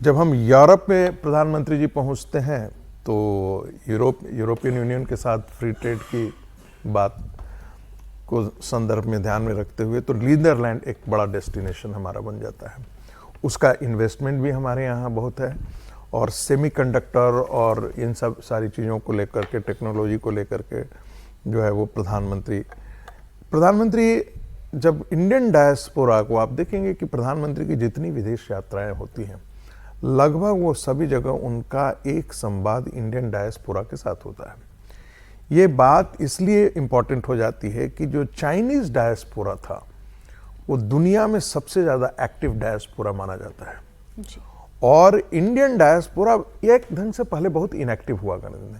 जब हम यूरोप में प्रधानमंत्री जी पहुंचते हैं तो यूरोपियन यूनियन के साथ फ्री ट्रेड की बात को संदर्भ में ध्यान में रखते हुए तो नीदरलैंड एक बड़ा डेस्टिनेशन हमारा बन जाता है। उसका इन्वेस्टमेंट भी हमारे यहाँ बहुत है और सेमीकंडक्टर और इन सब सारी चीज़ों को लेकर के, टेक्नोलॉजी को लेकर के जो है वो प्रधानमंत्री जब इंडियन डायस्पोरा को आप देखेंगे कि प्रधानमंत्री की जितनी विदेश यात्राएं होती हैं लगभग वो सभी जगह उनका एक संवाद इंडियन डायस्पोरा के साथ होता है। ये बात इसलिए इम्पॉर्टेंट हो जाती है कि जो चाइनीज डायस्पोरा था वो दुनिया में सबसे ज़्यादा एक्टिव डायस्पोरा माना जाता है जी। और इंडियन डायस्पोरा एक ढंग से पहले बहुत इनएक्टिव हुआ करते थे।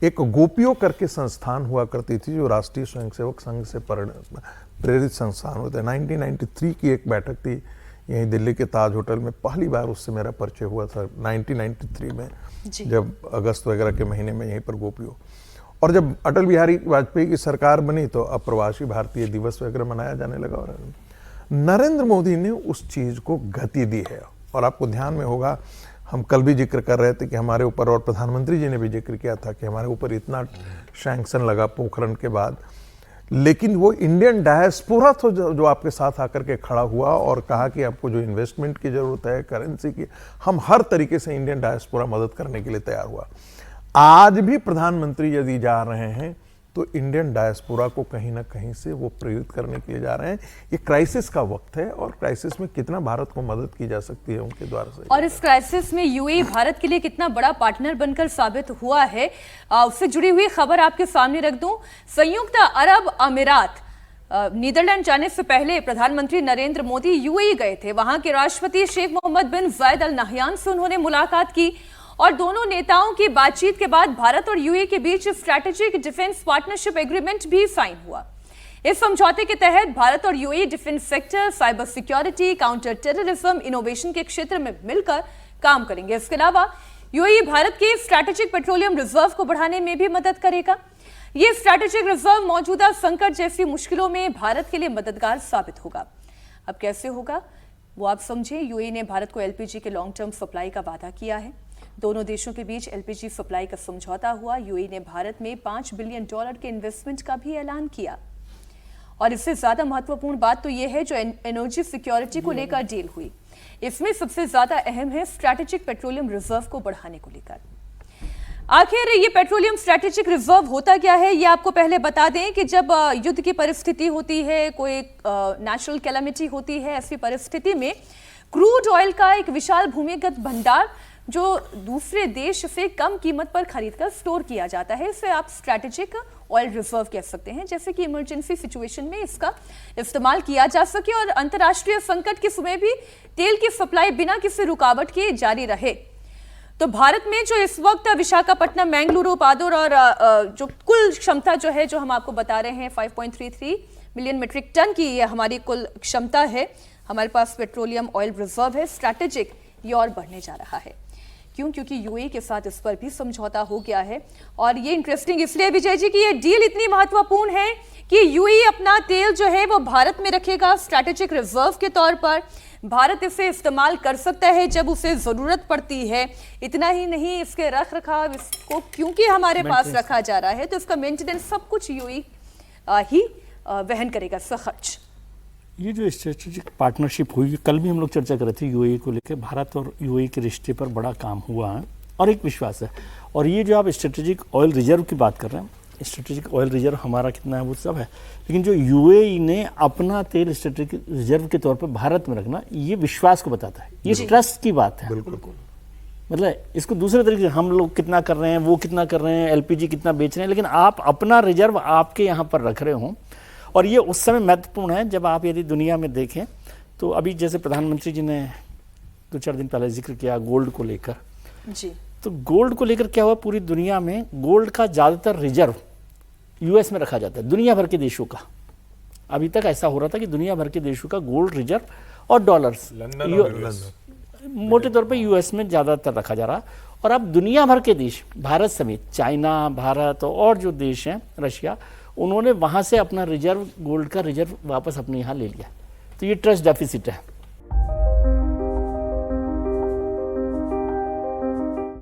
एक गोपियों करके संस्थान हुआ करती थी जो राष्ट्रीय स्वयंसेवक संघ से प्रेरित संस्थान होते हैं। 1993 की एक बैठक थी यहीं दिल्ली के ताज होटल में, पहली बार उससे मेरा परिचय हुआ था 1993 में जब अगस्त वगैरह के महीने में यहीं पर गोपियों। और जब अटल बिहारी वाजपेयी की सरकार बनी तो अप्रवासी भारतीय दिवस वगैरह मनाया जाने लगा और नरेंद्र मोदी ने उस चीज़ को गति दी है। और आपको ध्यान में होगा हम कल भी जिक्र कर रहे थे कि हमारे ऊपर, और प्रधानमंत्री जी ने भी जिक्र किया था कि हमारे ऊपर इतना सैंक्शन लगा पोखरण के बाद, लेकिन वो इंडियन डायस्पोरा तो जो आपके साथ आकर के खड़ा हुआ और कहा कि आपको जो इन्वेस्टमेंट की ज़रूरत है, करेंसी की, हम हर तरीके से इंडियन डायस्पोरा मदद करने के लिए तैयार हुआ। आज भी प्रधानमंत्री यदि जा रहे हैं तो इंडियन डायस्पोरा को कहीं ना कहीं से वो प्रेरित करने के लिए जा रहे हैं। ये क्राइसिस का वक्त है और क्राइसिस में कितना भारत को मदद की जा सकती है उनके द्वारा से, और इस क्राइसिस में यूएई भारत के लिए कितना बड़ा पार्टनर बनकर साबित हुआ है, उससे जुड़ी हुई खबर आपके सामने रख दूं। संयुक्त अरब अमीरात नीदरलैंड जाने से पहले प्रधानमंत्री नरेंद्र मोदी यूएई गए थे। वहां के राष्ट्रपति शेख मोहम्मद बिन जायद अल नहयान से उन्होंने मुलाकात की और दोनों नेताओं की बातचीत के बाद भारत और यूएई के बीच स्ट्रैटेजिक डिफेंस पार्टनरशिप एग्रीमेंट भी साइन हुआ। इस समझौते के तहत भारत और UAE defence sector, cyber security, counter terrorism, innovation के क्षेत्र में मिलकर काम करेंगे। इसके अलावा यूएई भारत के स्ट्रैटेजिक पेट्रोलियम रिजर्व को बढ़ाने में भी मदद करेगा। यह स्ट्रैटेजिक रिजर्व मौजूदा संकट जैसी मुश्किलों में भारत के लिए मददगार साबित होगा। अब कैसे होगा वो आप समझिए। यूएई ने भारत को एलपीजी के लॉन्ग टर्म सप्लाई का वादा किया है। दोनों देशों के बीच एलपीजी सप्लाई का समझौता हुआ। यूएई ने भारत में $5 बिलियन के इन्वेस्टमेंट का भी ऐलान किया। और इससे ज्यादा महत्वपूर्ण बात तो यह है जो एनर्जी सिक्योरिटी को लेकर डील हुई। इसमें सबसे ज्यादा अहम है स्ट्रैटेजिक पेट्रोलियम रिजर्व को बढ़ाने को लेकर। आखिर ये पेट्रोलियम स्ट्रैटेजिक रिजर्व होता क्या है, ये आपको पहले बता दें कि जब युद्ध की परिस्थिति होती है, कोई नेचुरल कैलामिटी होती है, ऐसी परिस्थिति में क्रूड ऑयल का एक विशाल भूमिगत भंडार जो दूसरे देश से कम कीमत पर खरीदकर स्टोर किया जाता है, इसे आप स्ट्रैटेजिक ऑयल रिजर्व कह सकते हैं। जैसे कि इमरजेंसी सिचुएशन में इसका इस्तेमाल किया जा सके और अंतर्राष्ट्रीय संकट के समय भी तेल की सप्लाई बिना किसी रुकावट के जारी रहे। तो भारत में जो इस वक्त विशाखापट्टनम, मैंगलुरु, पादुर और जो कुल क्षमता जो है, जो हम आपको बता रहे हैं 5.33 मिलियन मीट्रिक टन की ये हमारी कुल क्षमता है। हमारे पास पेट्रोलियम ऑयल रिजर्व है, स्ट्रैटेजिक, ये और बढ़ने जा रहा है। क्यों? क्योंकि यूएई के साथ इस पर भी समझौता हो गया है। और ये इंटरेस्टिंग इसलिए विजय जी कि ये डील इतनी महत्वपूर्ण है कि यूएई अपना तेल जो है वो भारत में रखेगा स्ट्रैटेजिक रिजर्व के तौर पर। भारत इसे इस्तेमाल कर सकता है जब उसे जरूरत पड़ती है। इतना ही नहीं, इसके रख रखाव, इसको क्योंकि हमारे पास रखा जा रहा है तो इसका मेंटेनेंस सब कुछ यूएई ही वहन करेगा, खर्च। ये जो स्ट्रेटेजिक पार्टनरशिप हुई, कल भी हम लोग चर्चा कर रहे थे यूएई को लेकर। भारत और यूएई के रिश्ते पर बड़ा काम हुआ है और एक विश्वास है। और ये जो आप स्ट्रेटेजिक ऑयल रिजर्व की बात कर रहे हैं, स्ट्रेटेजिक ऑयल रिजर्व हमारा कितना है वो सब है, लेकिन जो यूएई ने अपना तेल स्ट्रेटेजिक रिजर्व के तौर पर भारत में रखना, ये विश्वास को बताता है, ये ट्रस्ट की बात है। बिल्कुल। मतलब इसको दूसरे तरीके से हम लोग कितना कर रहे हैं, वो कितना कर रहे हैं, एलपीजी कितना बेच रहे हैं, लेकिन आप अपना रिजर्व आपके यहाँ पर रख रहे हो। और ये उस समय महत्वपूर्ण है जब आप यदि दुनिया में देखें तो अभी जैसे प्रधानमंत्री जी ने 2-4 दिन पहले जिक्र किया गोल्ड को लेकर जी, तो गोल्ड को लेकर क्या हुआ, पूरी दुनिया में गोल्ड का ज़्यादातर रिजर्व यूएस में रखा जाता है, दुनिया भर के देशों का। अभी तक ऐसा हो रहा था कि दुनिया भर के देशों का गोल्ड रिजर्व और डॉलर्स मोटे तौर पर यूएस में ज़्यादातर रखा जा रहा। और अब दुनिया भर के देश, भारत समेत, चाइना, भारत और जो देश हैं, रशिया, उन्होंने वहाँ से अपना रिजर्व, गोल्ड का रिजर्व वापस अपने यहाँ ले लिया। तो ये ट्रस्ट डेफिसिट है।